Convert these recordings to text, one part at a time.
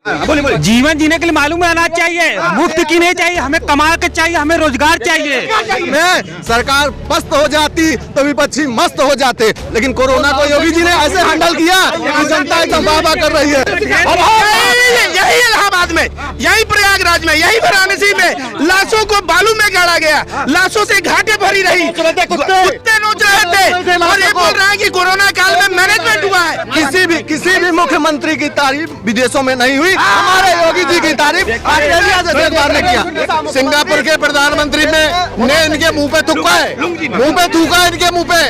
जीवन जीने के लिए मालूम है अनाज चाहिए, मुफ्त की नहीं चाहिए, हमें कमा के चाहिए, हमें रोजगार चाहिए। सरकार पस्त हो जाती तो विपक्षी मस्त हो जाते, लेकिन कोरोना को योगी जी ने ऐसे हैंडल किया कि जनता एकदम वाह कर रही है। यही इलाहाबाद में, यही प्रयागराज में, यही वाराणसी में लाशों को बालू में गाड़ा गया, लाशों से घाटें भरी रही, कुत्ते नोच रहे थे और ये बोल रहे हैं कि कोरोना काल में मैनेजमेंट हुआ है। किसी भी मुख्यमंत्री की तारीफ विदेशों में नहीं हुई, हमारे योगी जी की तारीफ ऑस्ट्रेलिया से सरकार ने किया। सिंगापुर के प्रधानमंत्री ने इनके मुंह पे थूका है, इनके मुंह पे,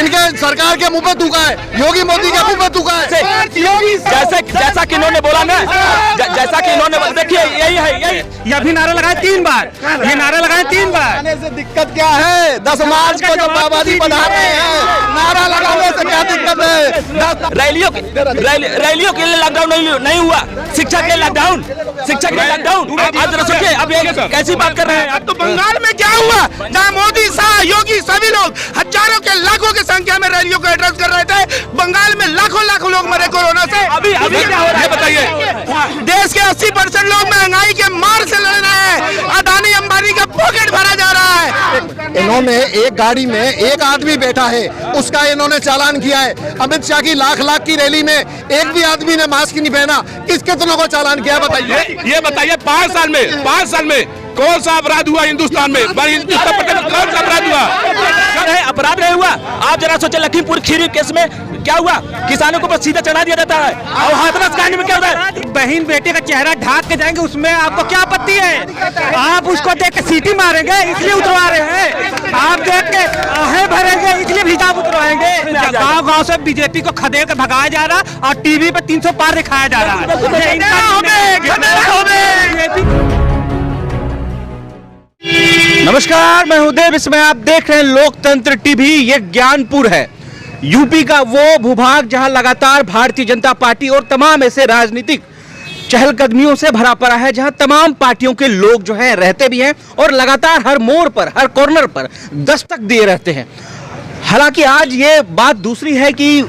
इनके सरकार के मुंह पे थूका है, योगी मोदी के मुंह पे थूका है। जैसा कि इन्होंने बोला ना, जैसा कि इन्होंने बोला, देखिए यही है, ये भी नारा लगाए 3 बार, ये नारा लगाए 3 बार। आने से दिक्कत क्या है? 10 मार्च को जब आबादी बढ़ा रहे हैं, नारा लगाने से क्या दिक्कत है? रैलियों के लिए लॉकडाउन नहीं हुआ, शिक्षा के लिए लॉकडाउन, आज सोचिए अब ये कैसी बात कर रहे हैं। अब तो बंगाल में क्या हुआ, जहाँ मोदी, शाह, योगी सभी लोग हजारों के लाखों की संख्या में रैलियों को एड्रेस कर रहे थे। बंगाल में लाखों लोग मरे कोरोना से। अभी क्या हो रहा है बताइए। देश के 80% लोग महंगाई के मार से लड़ रहे हैं, अदानी अंबानी का पॉकेट भरा जा रहा है। इन्होंने एक गाड़ी में एक आदमी बैठा है, उसका इन्होंने चालान किया है। अमित शाह की लाख की रैली में एक भी आदमी ने मास्क नहीं पहना, कितनों को चालान किया बताइए। ये बताइए 5 साल में कौन सा अपराध हुआ हिंदुस्तान में? हिंदुस्तान में कौन सा अपराध हुआ? अपराध नहीं हुआ। आप जरा सोचे लखीमपुर खीरी केस में क्या हुआ, किसानों को बस सीधा चढ़ा दिया जाता है। और हाथरस कांड में क्या होता है, बहन बेटे का चेहरा ढाक के जाएंगे, उसमें आपको क्या आपत्ति है? आप उसको देख के सीटी मारेंगे इसलिए उतरवा रहे हैं, आप देख के आहें भरेंगे इसलिए हिसाब उतरवाएंगे। गाँव से बीजेपी को खदेड़ के भगाया जा रहा और टीवी पे 300 पार दिखाया जा रहा है। नमस्कार, मैं हूं देव, इसमें आप देख रहे हैं लोकतंत्र टीवी। ये ज्ञानपुर है, यूपी का वो भूभाग जहां लगातार भारतीय जनता पार्टी और तमाम ऐसे राजनीतिक चहलकदमियों से भरा पड़ा है, जहां तमाम पार्टियों के लोग जो हैं रहते भी हैं और लगातार हर मोड़ पर, हर कॉर्नर पर दस्तक दिए रहते हैं। हालांकि आज ये बात दूसरी है कि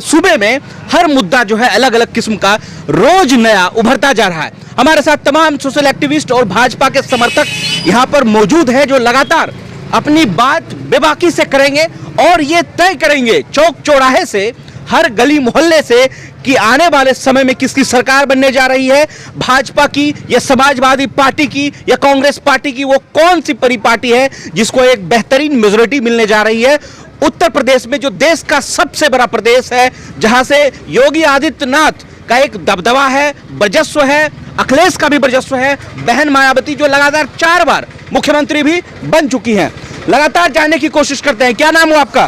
सूबे में हर मुद्दा जो है अलग अलग किस्म का रोज नया उभरता जा रहा है। हमारे साथ तमाम सोशल एक्टिविस्ट और भाजपा के समर्थक यहाँ पर मौजूद हैं, जो लगातार अपनी बात बेबाकी से करेंगे और ये तय करेंगे चौक चौराहे से, हर गली मोहल्ले से, कि आने वाले समय में किसकी सरकार बनने जा रही है, भाजपा की या समाजवादी पार्टी की या कांग्रेस पार्टी की। वो कौन सी बड़ी पार्टी है जिसको एक बेहतरीन मेजोरिटी मिलने जा रही है। उत्तर प्रदेश में, जो देश का सबसे बड़ा प्रदेश है, जहां से योगी आदित्यनाथ का एक दबदबा है, वर्चस्व है, अखिलेश का भी वर्चस्व है, बहन मायावती जो लगातार 4 बार मुख्यमंत्री भी बन चुकी हैं। लगातार जानने की कोशिश करते हैं। क्या नाम हो आपका?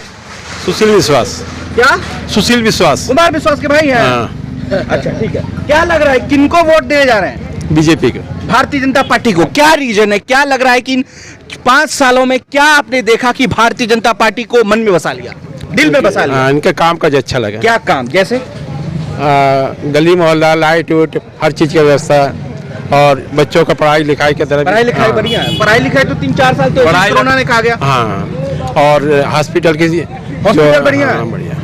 सुशील विश्वास। क्या? सुशील विश्वास। कुमार विश्वास के भाई हैं। अच्छा, ठीक है। क्या लग रहा है किनको वोट देने जा रहे हैं? बीजेपी को, भारतीय जनता पार्टी को। क्या रीजन है, क्या लग रहा है कि इन 5 सालों में क्या आपने देखा कि भारतीय जनता पार्टी को मन में बसा लिया, दिल में बसा लिया? इनका काम काज अच्छा लगा। क्या काम? जैसे गली मोहल्ला, लाइट उट, हर चीज की व्यवस्था, और बच्चों का पढ़ाई लिखाई की तरफ। पढ़ाई लिखाई बढ़िया है। पढ़ाई लिखाई तो 3-4 साल तो कोरोना ने कहा गया। हाँ, और हॉस्पिटल की हॉस्पिटल बढ़िया है। बढ़िया।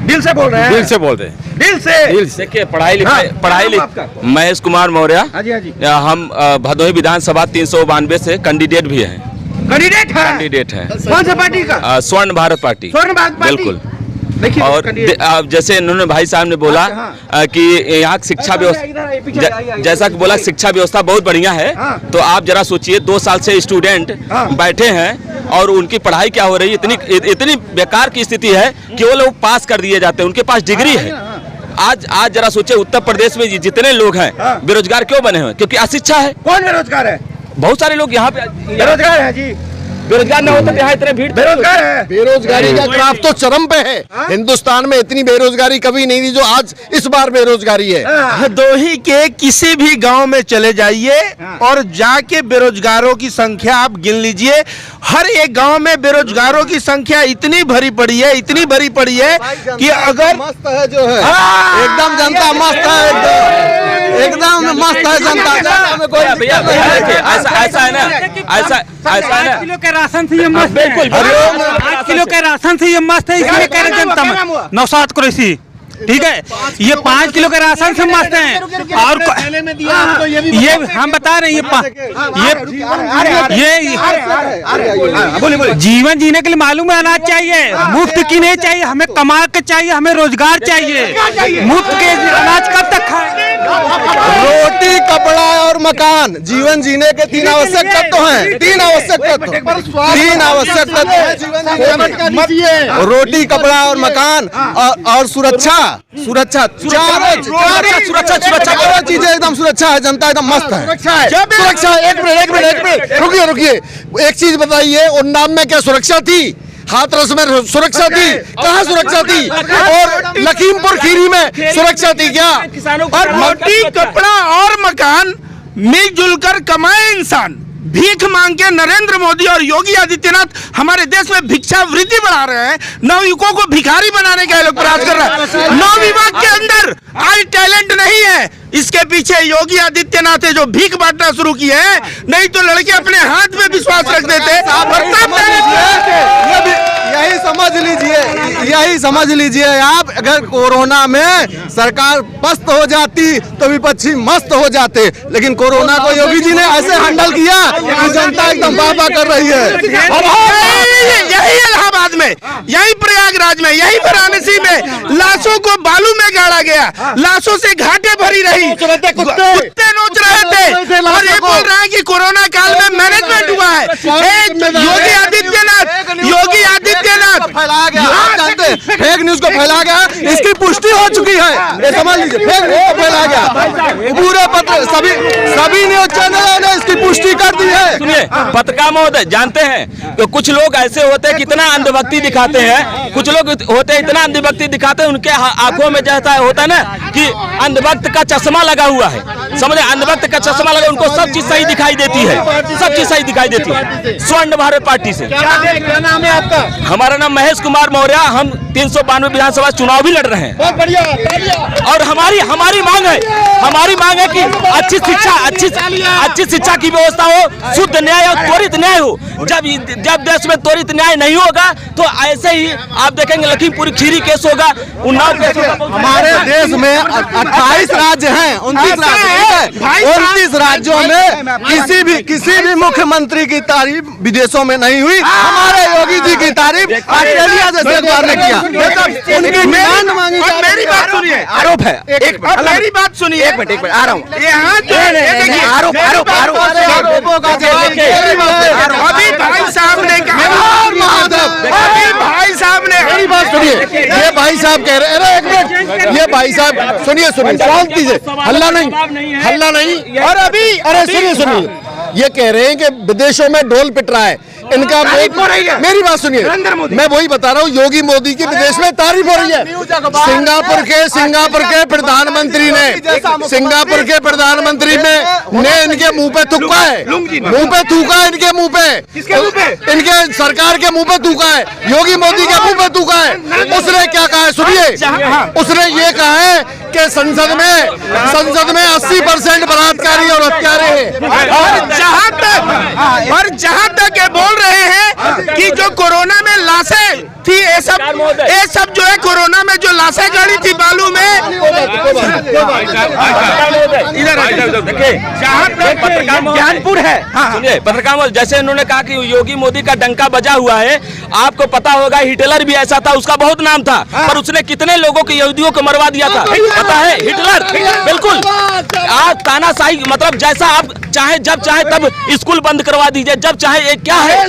दिल से बोल रहे हैं? दिल से बोल रहे हैं। दिल से। देखिए पढ़ाई लिखाई। महेश कुमार मौर्य। हाँ जी, हाँ जी। हम भदोही विधानसभा 392 से कैंडिडेट भी हैं। कैंडिडेट है। कौन सा पार्टी का? स्वर्ण भारत पार्टी। स्वर्ण भारत पार्टी, बिल्कुल। देखिए, और जैसे इन्होंने भाई साहब ने बोला कि यहाँ शिक्षा व्यवस्था, जैसा कि बोला शिक्षा व्यवस्था बहुत बढ़िया है। तो आप जरा सोचिए 2 साल से स्टूडेंट बैठे हैं और उनकी पढ़ाई क्या हो रही है, इतनी बेकार की स्थिति है कि वो लोग पास कर दिए जाते हैं, उनके पास डिग्री है। आज जरा सोचिए उत्तर प्रदेश में जितने लोग हैं बेरोजगार क्यों बने हुए? क्योंकि अशिक्षा है। कौन बेरोजगार है? बहुत सारे लोग यहाँ पे बेरोजगार है जी। बेरोजगार न होता तो यहाँ इतने भीड़। बेरोजगार है। बेरोजगारी का ग्राफ तो चरम पे है। हिंदुस्तान में इतनी बेरोजगारी कभी नहीं थी जो आज इस बार बेरोजगारी है। भदोही के किसी भी गांव में चले जाइए और जाके बेरोजगारों की संख्या आप गिन लीजिए। हर एक गांव में बेरोजगारों की संख्या इतनी भरी पड़ी है, इतनी भरी पड़ी है कि अगर मस्त है जो है, एकदम जनता मस्त है, एकदम मस्त है जनता। ऐसा है ना, ऐसा है ना, किलो के राशन से ये मस्त है। बिल्कुल। 8 किलो के राशन से ये मस्त है, इसलिए कह रहे जनता में। नौशाद कुरैशी। ठीक है, ये 5 किलो के राशन से मस्त हैं। और ये हम बता रहे हैं, ये जीवन जीने के लिए मालूम है अनाज चाहिए, मुफ्त की नहीं चाहिए, हमें कमा के चाहिए, हमें रोजगार चाहिए। मुफ्त के अनाज कब तक खाएं? रोटी, कपड़ा और मकान जीवन जीने के 3 आवश्यक तत्व हैं। 3 आवश्यक तत्व, 3 आवश्यक तत्व हैं जीवन जीने। रोटी, कपड़ा और मकान और सुरक्षा, सुरक्षा, चारों चीजें एकदम सुरक्षा है। जनता एकदम मस्त है। सुरक्षा, एक मिनट रुकिए। एक चीज बताइए, उन्नाव में क्या सुरक्षा थी? हाथरस में सुरक्षा थी? कहाँ सुरक्षा थी? और लखीमपुर खीरी में सुरक्षा थी क्या? और रोटी, कपड़ा और मकान मिलजुल कर कमाए इंसान। भीख मांग के नरेंद्र मोदी और योगी आदित्यनाथ हमारे देश में भिक्षावृत्ति बढ़ा रहे हैं। नवयुवकों को भिखारी बनाने का लोग प्रयास कर रहे हैं। नवविभाग के अंदर आज टैलेंट नहीं है, इसके पीछे योगी आदित्यनाथ है जो भीख बांटना शुरू किए हैं। नहीं तो लड़के अपने हाथ में विश्वास रख देते। यही समझ लीजिए आप, अगर कोरोना में सरकार पस्त हो जाती तो विपक्षी मस्त हो जाते, लेकिन कोरोना को योगी जी ने ऐसे हैंडल किया कि जनता एकदम वाह कर रही है। यही इलाहाबाद में, यही प्रयागराज में, यही वाराणसी में लाशों को बालू में गाड़ा गया, लाशों से घाटे भरी रही, कुत्ते नोच रहे थे। और ये बोल रहा है कि कोरोना काल में मैनेजमेंट हुआ है। योगी आदित्यनाथ फेक न्यूज को फैला गया, इसकी पुष्टि हो चुकी है। ये समझ लीजिए, फेक न्यूज को फैला गया। पूरे पत्र सभी न्यूज चैनलों ने इसकी पुष्टि कर दी है। सुनिए पत्रकार महोदय, जानते हैं तो कुछ लोग ऐसे होते हैं कितना अंधभक्ति दिखाते हैं, कुछ लोग होते हैं इतना अंधभक्ति दिखाते हैं, उनके आंखों में जैसा होता है ना कि अंधभक्त का चश्मा लगा हुआ है, समझे? अंधभक्त का चश्मा लगा, उनको सब चीज सही दिखाई देती है, सब चीज सही दिखाई देती है। स्वर्ण भारत पार्टी से। क्या नाम है आपका? हमारा नाम महेश कुमार मौर्य। हम 392 विधानसभा चुनाव भी लड़ रहे हैं। बहुत बढ़िया। और हमारी मांग है कि अच्छी शिक्षा की व्यवस्था हो, शुद्ध न्याय और त्वरित न्याय हो। जब देश में त्वरित न्याय नहीं होगा तो ऐसे ही आप देखेंगे लखीमपुर खीरी केस होगा, उन्नाव केस होगा। हमारे देश में 28 राज्य हैं, 29 राज्यों में किसी भी मुख्यमंत्री की तारीफ विदेशों में नहीं हुई। हमारे योगी जी की तारीफ ऑस्ट्रेलिया जैसे अखबार ने किया। उनकी डिमांड मांगी। मेरी बात सुनिए, आरोप है। मेरी बात सुनिए, एक मिनट आ रहा हूँ। यहाँ आरोप अभी भाई साहब ने कहा, भाई साहब ने मेरी बात सुनिए, ये भाई साहब कह रहे हैं, अरे एक मिनट, ये भाई साहब सुनिए, शांति से, हल्ला नहीं। और अभी अरे सुनिए, ये कह रहे हैं कि विदेशों में ढोल पिट रहा है इनका। मेरी बात सुनिए, मैं वही बता रहा हूँ, योगी मोदी की विदेश में तारीफ हो रही है। सिंगापुर के प्रधानमंत्री ने इनके मुंह पे थूका है, इनके मुंह पे, इनके सरकार के मुंह पे थूका है, योगी मोदी के मुंह पे थूका है। उसने क्या कहा है सुनिए, उसने ये कहा है कि संसद में 80% बलात्कारी और हत्यारे हैं। और जहाँ तक ये बोल रहे हैं कि जो कोरोना में लाशें थी, ये सब जो है कोरोना में जो लाशें गड़ी थी बालू में, ज्ञानपुर है। सुनिए पत्रकार, जैसे इन्होंने कहा कि योगी मोदी का डंका बजा हुआ है, आपको पता होगा हिटलर भी ऐसा था, उसका बहुत नाम था, पर उसने कितने लोगों को, यहूदियों को मरवा दिया था, पता है? हिटलर। बिल्कुल। आज तानाशाही, मतलब जैसा आप चाहे जब चाहे तब स्कूल बंद करवा दीजिए, जब चाहे क्या है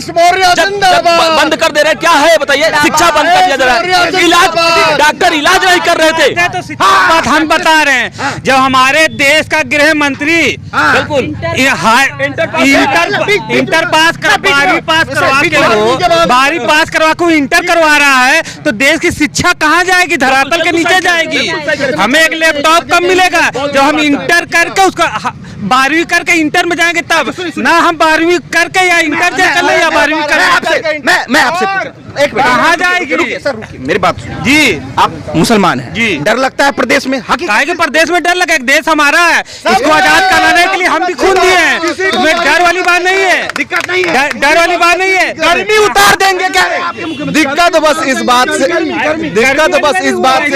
बंद कर दे रहे, क्या है बताइए? शिक्षा बंद कर दिया जा रहा है, इलाज, डॉक्टर इलाज नहीं कर रहे थे। तो बात हम बता रहे हैं, जब हमारे देश का गृह मंत्री बिल्कुल इंटर पास 12वीं पास करवा के इंटर करवा रहा है, तो देश की शिक्षा कहाँ जाएगी? धरातल के नीचे जाएगी। हमें एक लैपटॉप कब मिलेगा? जब हम इंटर करके उसका 12वीं करके इंटर इंटर में जाएंगे तब ना, हम 12वीं करके या इंटर से कर ले या 12वीं करके मैं आपसे एक मिनट, कहाँ जाएगी? रुकिए सर, रुकिए, मेरी बात सुनिए जी। आप मुसलमान हैं जी, डर लगता है प्रदेश में? काहे के प्रदेश में डर लगे? देश हमारा है, इसको आजाद कराने के लिए हम भी खून दिए हैं, इसमें डर वाली बात नहीं है, दिक्कत नहीं है, डर वाली बात नहीं है। गर्मी उतार देंगे क्या? दिक्कत बस इस बात से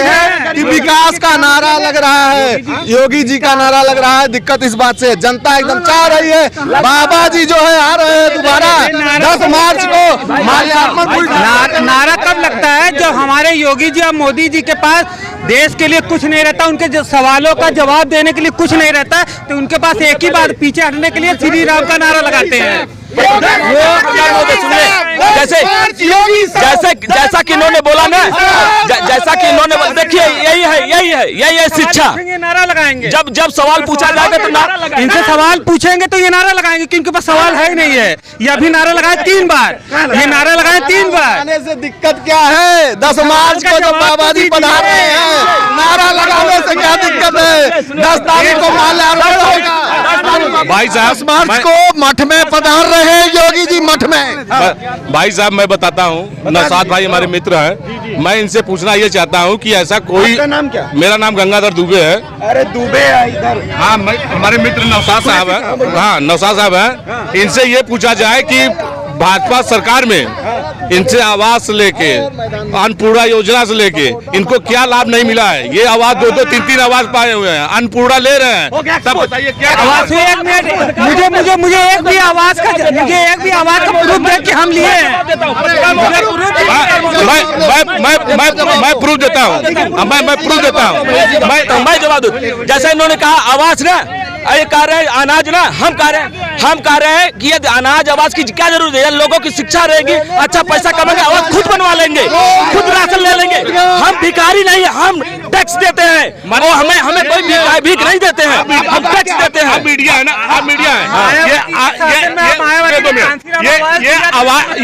है कि विकास का नारा लग रहा है, योगी जी का नारा लग रहा है। दिक्कत इस बात से है, जनता एकदम चाह रही है बाबा जी जो है आ रहे हैं दोबारा 10 मार्च को माल्यार्पण। नारा कब लगता है जब हमारे योगी जी और मोदी जी के पास देश के लिए कुछ नहीं रहता, उनके जो सवालों का जवाब देने के लिए कुछ नहीं रहता, तो उनके पास एक ही बात, पीछे हटने के लिए श्री राम का नारा लगाते हैं। जैसा कि इन्होंने बोला ना, जैसा कि इन्होंने, देखिए यही है शिक्षा। नारा लगाएंगे, जब सवाल पूछा जाएगा तो नारा लगाएंगे, इनसे सवाल पूछेंगे तो ये नारा लगाएंगे कि इनके पास सवाल है ही नहीं है। ये अभी नारा लगाए 3 बार, ये नारा लगाए 3 बार। आने से दिक्कत क्या है? 10 मार्च को जब बाबा जी पधार रहे हैं, नारा लगाने से क्या दिक्कत है? 10 तारीख को माल्यार्पण होगा। भाई साहब, 10 मार्च को मठ में पधार रहे हैं योगी जी, मठ में। भाई साहब मैं बताता हूँ, नौशाद भाई हमारे मित्र हैं, मैं इनसे पूछना ये चाहता हूँ कि ऐसा कोई, नाम क्या? मेरा नाम गंगाधर दुबे है। अरे दुबे है इधर। हाँ, हमारे मित्र नौशाद साहब हैं, हाँ नौशाद साहब हैं। इनसे ये पूछा जाए कि भाजपा सरकार में इनसे आवास लेके, अन्नपूर्णा योजना से लेके इनको क्या लाभ नहीं मिला है? ये आवास 2-2, 3-3 आवास पाए हुए हैं, अन्नपूर्णा ले रहे हैं, तब बताइए क्या आवास? मुझे एक भी आवास का प्रूफ दे कि हम लिए हैं। मैं प्रूफ देता हूँ, मैं प्रूफ देता हूँ। मैं जवाब दूं। जैसे इन्होंने कहा आवास ना, ये कह रहे हैं अनाज ना, हम कह रहे हैं कि ये अनाज आवास की क्या जरूरत है? लोगों की शिक्षा रहेगी, अच्छा पैसा कमाएंगे, आवास खुद बनवा लेंगे, खुद राशन ले लेंगे। हम भिखारी नहीं है, हम टैक्स देते हैं और हमें कोई भीख नहीं देते हैं, हम टैक्स देते हैं। मीडिया है ना, आप मीडिया है।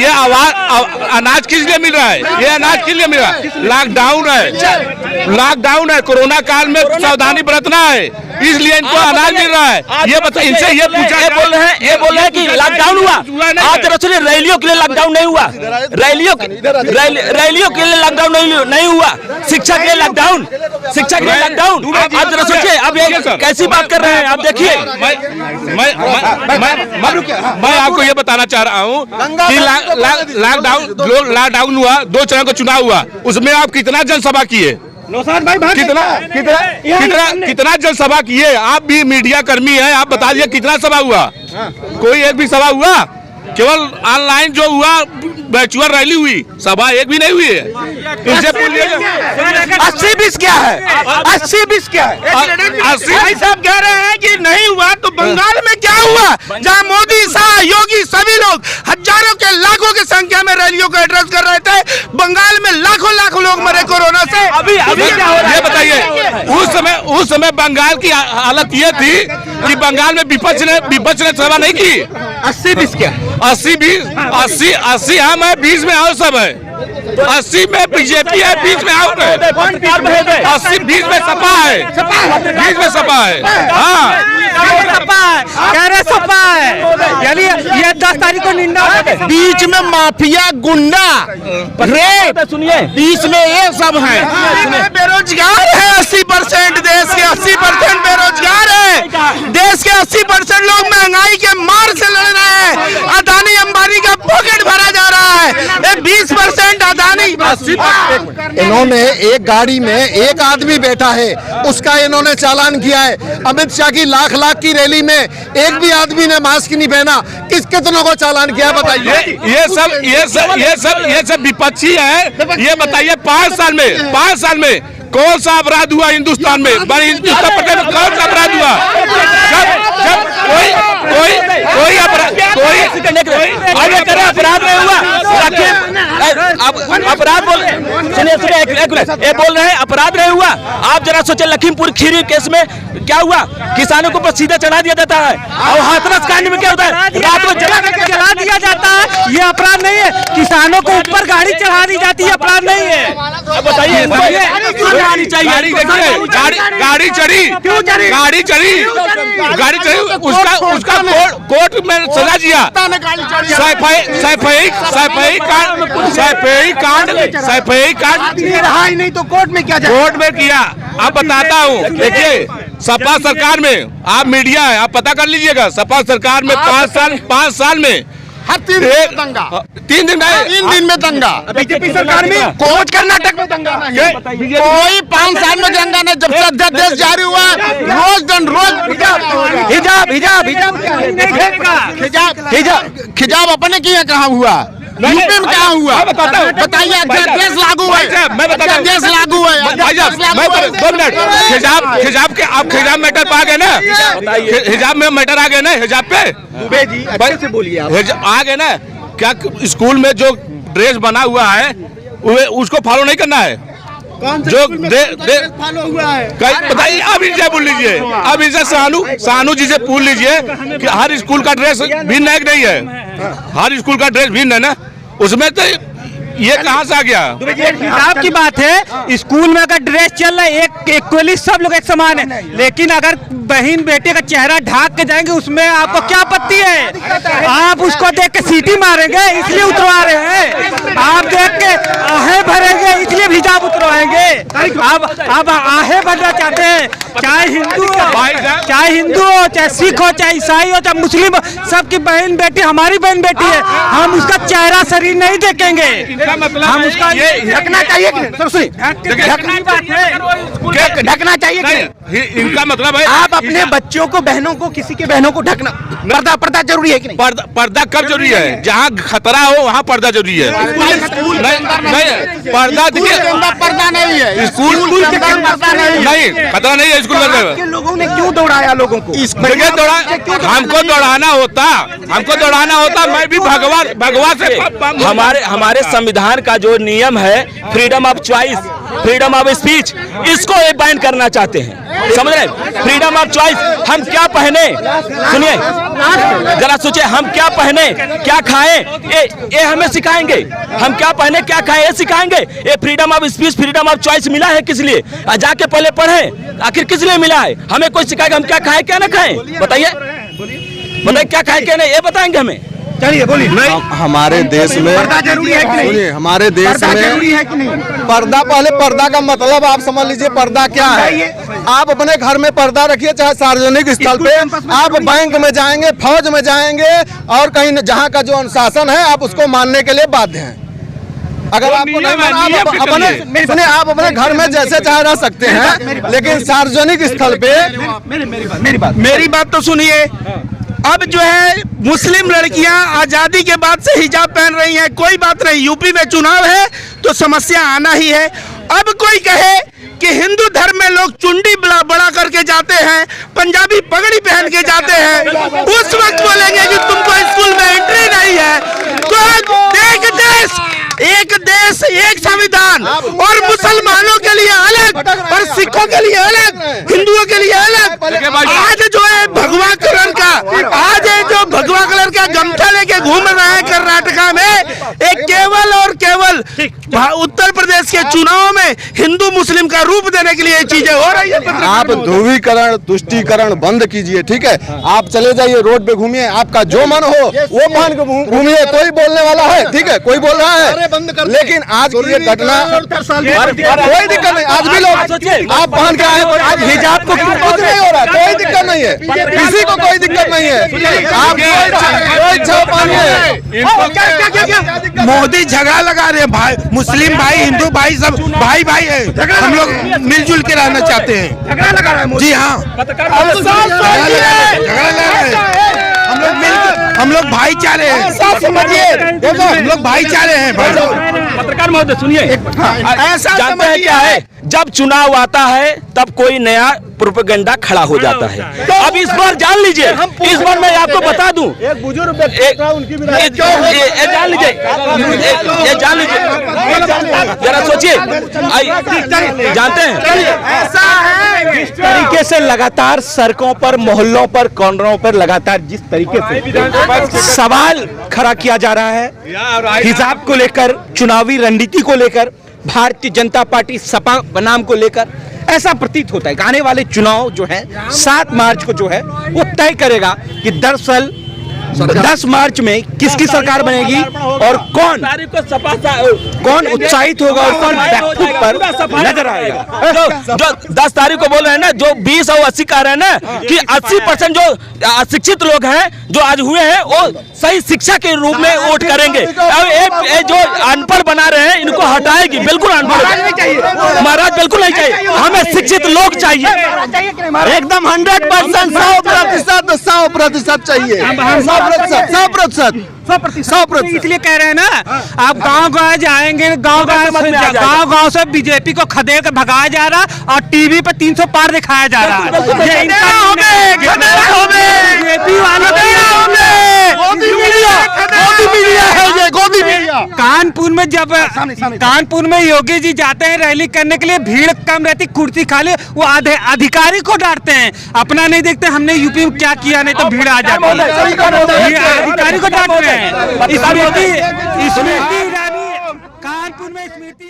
ये आवाज अनाज किस लिए मिल रहा है? ये अनाज किस लिए मिल रहा है? लॉकडाउन है, कोरोना काल में सावधानी बरतना है, इसलिए इनको अनाज मिल रहा है। ये बता, इनसे ये पूछा, ये बोल रहे हैं कि लॉकडाउन हुआ। आज जरा सुनिए, रैलियों के लिए लॉकडाउन नहीं हुआ, रैलियों के लिए लॉकडाउन नहीं हुआ, शिक्षा के लिए लॉकडाउन, आप जरा सोचिए, अब ये कैसी बात कर रहे हैं आप? देखिए, मैं आपको ये बताना चाह रहा हूँ कि लॉकडाउन हुआ, 2 चरण का चुनाव हुआ, उसमें आप कितना जनसभा किए? कितना जनसभा किए? आप भी मीडिया कर्मी हैं, आप बता दीजिए कितना सभा हुआ? कोई एक भी सभा हुआ? केवल ऑनलाइन जो हुआ वर्चुअल रैली हुई, सभा एक भी नहीं हुई है। इनसे पूछिए 80-20 क्या है? 80-20 क्या है? 80 भाई साहब कह रहे हैं कि नहीं हुआ, तो बंगाल में क्या हुआ, जहां मोदी, शाह, योगी सभी लोग हजारों के लाखों की संख्या में रैलियों को एड्रेस कर रहे थे। बंगाल में लाखों लोग मरे कोरोना से। अभी क्या हो रहा है? ये बताइए, उस समय बंगाल की हालत ये थी कि बंगाल में विपक्ष ने सभा नहीं की। 80-20 क्या? 80 हम है, 20 में और सब है। 80 में बीजेपी है, 20 में और है। 80-20 में सपा है, 20 में सपा है। हाँ, सपा है, यानी ये 10 तारीख को निंदा। बीच में माफिया, गुंडा, रेप, सुनिए, बीच में ये सब है। बेरोजगार है 80%, देश के 80% बेरोजगार है। देश के 80% लोग महंगाई के मार से लड़ रहे हैं। अदानी अंबानी का पॉकेट भरा जा रहा है। 20% अदानी। इन्होंने एक गाड़ी में एक आदमी बैठा है, उसका इन्होंने चालान किया है। अमित शाह की लाख की रैली में एक भी आदमी ने मास्क नहीं पहना, कितनों को चालान किया है बताइए? ये सब विपक्षी है। ये बताइए 5 साल में कौन सा अपराध हुआ हिंदुस्तान में? उत्तर प्रदेश में कौन सा अपराध हुआ? जब कोई अपराध अपराध नहीं हुआ, अपराध बोल सुनिए सुनिए एक मिनट, ये बोल रहे हैं अपराध नहीं हुआ। आप जरा सोचे लखीमपुर खीरी केस में क्या हुआ, किसानों को ऊपर सीधा चढ़ा दिया जाता है, और हाथरस कांड में क्या होता है, रात में जला दिया जाता है, ये अपराध नहीं है। किसानों को ऊपर गाड़ी चढ़ा दी जाती है, अपराध नहीं है। अब बताइए गाड़ी चढ़ी, उसका कोर्ट में सजा दिया। सैफई कांड रहा ही नहीं तो कोर्ट में क्या कोर्ट में किया। आप बताता हूँ, देखिए सपा सरकार में, आप मीडिया है, आप पता कर लीजिएगा, सपा सरकार में 5 साल में हर 3 दिन में दंगा, 3 दिन में दंगा। बीजेपी सरकार में कोच कर्नाटक में दंगा नहीं, कोई 5 साल में दंगा नहीं। जब से अध्यादेश जारी हुआ, रोज खिजाब अपने किए कहाँ हुआ, यूपी में कहाँ हुआ, बताइए। अध्यादेश लागू है, मैं बताता हूँ, अध्यादेश लागू है। 2 मिनट, हिजाब के आप हिजाब मैटर पे आ गए ना, हिजाब में मैटर आ गए ना, हिजाब पे से बोलिए आप। आ गए ना। क्या स्कूल में जो ड्रेस बना हुआ है उसको फॉलो नहीं करना है? जो फॉलो हुआ है, बताइए। अब इनसे बोल लीजिए, अब इनसे सानू जी से पूछ लीजिए कि हर स्कूल का ड्रेस भिन्न है कि नहीं है? हर स्कूल का ड्रेस भिन्न है ना, उसमें तो ये कहाँ से आ गया? हिजाब की बात है, स्कूल में अगर ड्रेस चल रहा है इक्वली सब लोग एक समान है, लेकिन अगर बहन बेटे का चेहरा ढाक के जाएंगे उसमें आपको क्या आपत्ति है? आप उसको देख के सीटी मारेंगे इसलिए उतरवा रहे हैं, आप देख के आहें भरेंगे इसलिए हिजाब उतरवाएंगे। आप आहें भरना चाहते हैं, चाहे हिंदू हो, चाहे सिख हो, चाहे ईसाई हो, चाहे मुस्लिम हो, सबकी बहन बेटी हमारी बहन बेटी है। हम उसका चेहरा शरीर नहीं देखेंगे, हम उसका ढकना चाहिए कि नहीं? ढकना चाहिए कि नहीं? इनका मतलब है आप अपने बच्चों को, बहनों को, किसी के बहनों को ढकना, पर्दा जरूरी है कि नहीं? पर्दा कब जरूरी है? जहाँ खतरा हो वहाँ पर्दा जरूरी है। नहीं, पर्दा देखिए, पर्दा नहीं है, स्कूल के अंदर पर्दा नहीं, खतरा नहीं है स्कूल में। के लोगों ने क्यों दौड़ाया लोगों को? हमको दौड़ाना होता, मैं भी भगवान से हमारे संविधान का जो नियम है freedom of choice, freedom of speech, इसको ये बैन करना चाहते हैं। समझ रहे? फ्रीडम ऑफ चॉइस, हम क्या पहने, सुनिए जरा सोचिए, हम क्या पहने क्या खाएं, ये हमें सिखाएंगे। हम क्या पहने क्या खाएं ये सिखाएंगे। ये freedom of speech, freedom of choice मिला है किस लिए? जाके पहले पढ़े, आखिर किस लिए मिला है? हमें कोई सिखाएगा हम क्या खाएं क्या ना खाएं? बताइए क्या खाएं क्या नहीं, ये बताएंगे हमें। चलिए बोलिए। हमारे देश में पर्दा जरूरी है कि नहीं? सुनिए, हमारे देश पर्दा में जरूरी है कि नहीं? पर्दा, पहले पर्दा का मतलब आप समझ लीजिए पर्दा क्या है। आप अपने घर में पर्दा रखिए, चाहे सार्वजनिक स्थल पे, आप बैंक में जाएंगे, फौज में जाएंगे, और कहीं जहाँ का जो अनुशासन है आप उसको मानने के लिए बाध्य हैं। अगर आपको नहीं माना, आप अपने घर में जैसे चाहे रह सकते हैं, लेकिन सार्वजनिक स्थल पे मेरी बात तो सुनिए। अब जो है मुस्लिम लड़कियां आजादी के बाद से हिजाब पहन रही हैं, कोई बात नहीं, यूपी में चुनाव है तो समस्या आना ही है। अब कोई कहे कि हिंदू धर्म में लोग चुंडी बड़ा करके जाते हैं, पंजाबी पगड़ी पहन के जाते हैं, उस वक्त बोलेंगे कि तुमको स्कूल में एंट्री नहीं है। तो एक देश एक संविधान, और मुसलमानों के लिए अलग और सिखों के लिए अलग, हिंदुओं के लिए अलग। आज जो है भगवा कलर का गमछा लेके घूम रहे हैं कर्नाटका में, एक केवल और केवल उत्तर प्रदेश के चुनाव में हिंदू मुस्लिम का रूप देने के लिए ये चीजें हो रही है। आप ध्रुवीकरण, तुष्टीकरण बंद कीजिए, ठीक है? आप चले जाइए, रोड पे घूमिए, आपका जो मन हो वो पहन के घूमिए, कोई बोलने वाला है, ठीक है? कोई बोल रहा है, लेकिन आज की ये घटना कोई दिक्कत नहीं। आज भी लोग आप पहन के आए, आज हिजाब को कुछ नहीं हो रहा, कोई दिक्कत नहीं है, किसी को कोई दिक्कत नहीं है। आप कोई इच्छा पानिए। मोदी झगड़ा लगा रहे हैं, भाई मुस्लिम भाई हिंदू भाई सब भाई भाई है, हम लोग मिलजुल के रहना चाहते हैं। झगड़ा लगा रहा है जी, हाँ झगड़ा लगा रहे हैं। हम लोग भाईचारे हैं, समझिए, हम लोग भाईचारे हैं। पत्रकार महोदय सुनिए, ऐसा जानते हैं क्या है, जब चुनाव आता है तब कोई नया प्रोपेगेंडा खड़ा हो जाता है। अब इस बार जान लीजिए, इस बार मैं आपको बता दूं, एक बुजुर्ग ये जान लीजिए, ये जान लीजिए, जरा सोचिए, जानते हैं ऐसा है जिस तरीके से लगातार सड़कों पर, मोहल्लों पर, कॉर्नरों पर लगातार जिस तरीके से सवाल खड़ा किया जा रहा है हिजाब को लेकर, चुनावी रणनीति को लेकर, भारतीय जनता पार्टी सपा बनाम को लेकर, ऐसा प्रतीत होता है कि आने वाले चुनाव जो है 7 मार्च को जो है वो तय करेगा कि दरअसल 10 मार्च में किसकी सरकार बनेगी और कौन उत्साहित होगा और कौन बैकफुट पर नजर आएगा। जो 10 तारीख को बोल रहे हैं ना, जो 20 और 80 कह रहे हैं ना कि 80% जो अशिक्षित लोग हैं जो आज हुए हैं वो सही शिक्षा के रूप में वोट करेंगे। अब ये जो अनपढ़ बना रहे हैं इनको हटाएगी, बिल्कुल अनपढ़ महाराज बिल्कुल नहीं चाहिए, हमें शिक्षित लोग चाहिए, एकदम 100%, 100% चाहिए, 100%। इसलिए कह रहे हैं ना, आप गांव-गांव जाएंगे, गांव से बीजेपी को खदेड़ के भगाया जा रहा और टीवी पे 300 पार दिखाया जा रहा है। ये बीजेपी वालों कानपुर में जब कानपुर में योगी जी जाते हैं रैली करने के लिए, भीड़ कम रहती, कुर्सी खाली, वो आधे अधिकारी को डांटते हैं, अपना नहीं देखते हमने यूपी में क्या किया, नहीं तो भीड़ आ जाती है, अधिकारी को डांट रहे हैं। स्मृति ईरानी, कानपुर में स्मृति